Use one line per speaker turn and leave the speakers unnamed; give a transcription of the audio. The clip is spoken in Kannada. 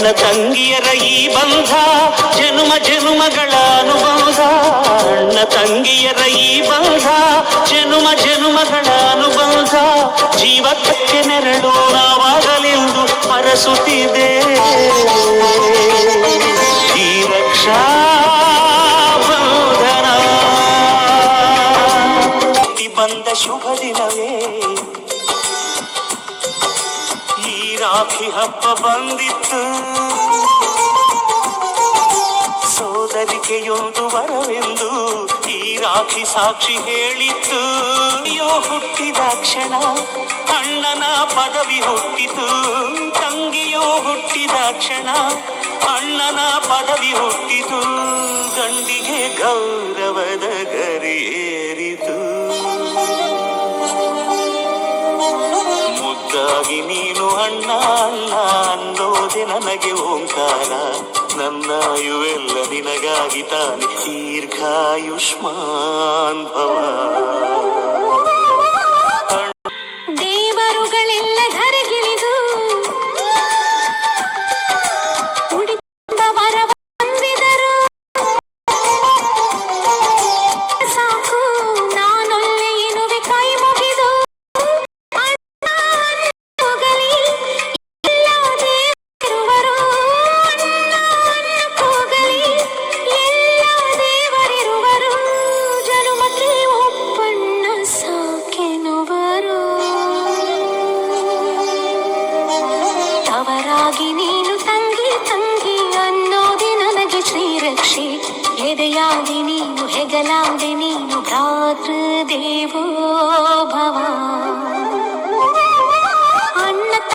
ಅಣ್ಣ ತಂಗಿಯರ ಈ ಬಂಧ ಜನುಮ ಜನುಮಗಳ ಅನುಬಂಧ. ಅಣ್ಣ ತಂಗಿಯರ ಈ ಬಂಧ ಜನುಮ ಜನುಮಗಳ ಅನುಬಂಧ. ಜೀವಕ್ಕೆ ನೆರಳು ನಾವಾಗಲೆಂದು ಹರಸುತ್ತಿದೆ ಈ ರಕ್ಷಾ ಬಂಧನ. ಬಂದ ಶುಭ ದಿನವೇ ಈ ರಾಖಿ ಹಬ್ಬ ಬಂದಿತ್ತು. ಸೋದರಿಕೆಯೊಂದು ವರವೆಂದು ಈ ರಾಖಿ ಸಾಕ್ಷಿ ಹೇಳಿತ್ತು. ಅಯ್ಯೋ ಹುಟ್ಟಿದ ಕ್ಷಣ ಅಣ್ಣನ ಪದವಿ ಹುಟ್ಟಿತು. ತಂಗಿಯೋ ಹುಟ್ಟಿದ ಕ್ಷಣ ಅಣ್ಣನ ಪದವಿ ಹುಟ್ಟಿತು. ಗಂಡಿಗೆ ಗೌರವದ ಗರಿಯೇರಿತು. ಮುದ್ದಾಗಿ ನೀನು ಅಣ್ಣ ಅಣ್ಣ ಅನ್ನೋದೆ ನನಗೆ ಓಂಕಾರ. ನನ್ನ ಆಯುವೆಲ್ಲ ನಿನಗಾಗಿ ತಾನೆ ದೀರ್ಘಾಯುಷ್ಮಾನ್ ಭವ.
ದೇವರುಗಳೆಲ್ಲ ಧರೆಗಿಳಿದು ಬಂದಿದರು. ಸಾಕು ನಾನೊಲ್ಲೆ ಎನ್ನುವೆ ಕೈ ಮುಗಿದು. ನೀನು ತಂಗಿ ತಂಗಿ ಅನ್ನೋದೆ ನನಗೆ ಶ್ರೀರಕ್ಷೆ. ಎದೆಯಾದೆ ನೀನು ಹೆಗಲಾದೆ ನೀನು ಭ್ರಾತೃ ದೇವೋ ಭವ.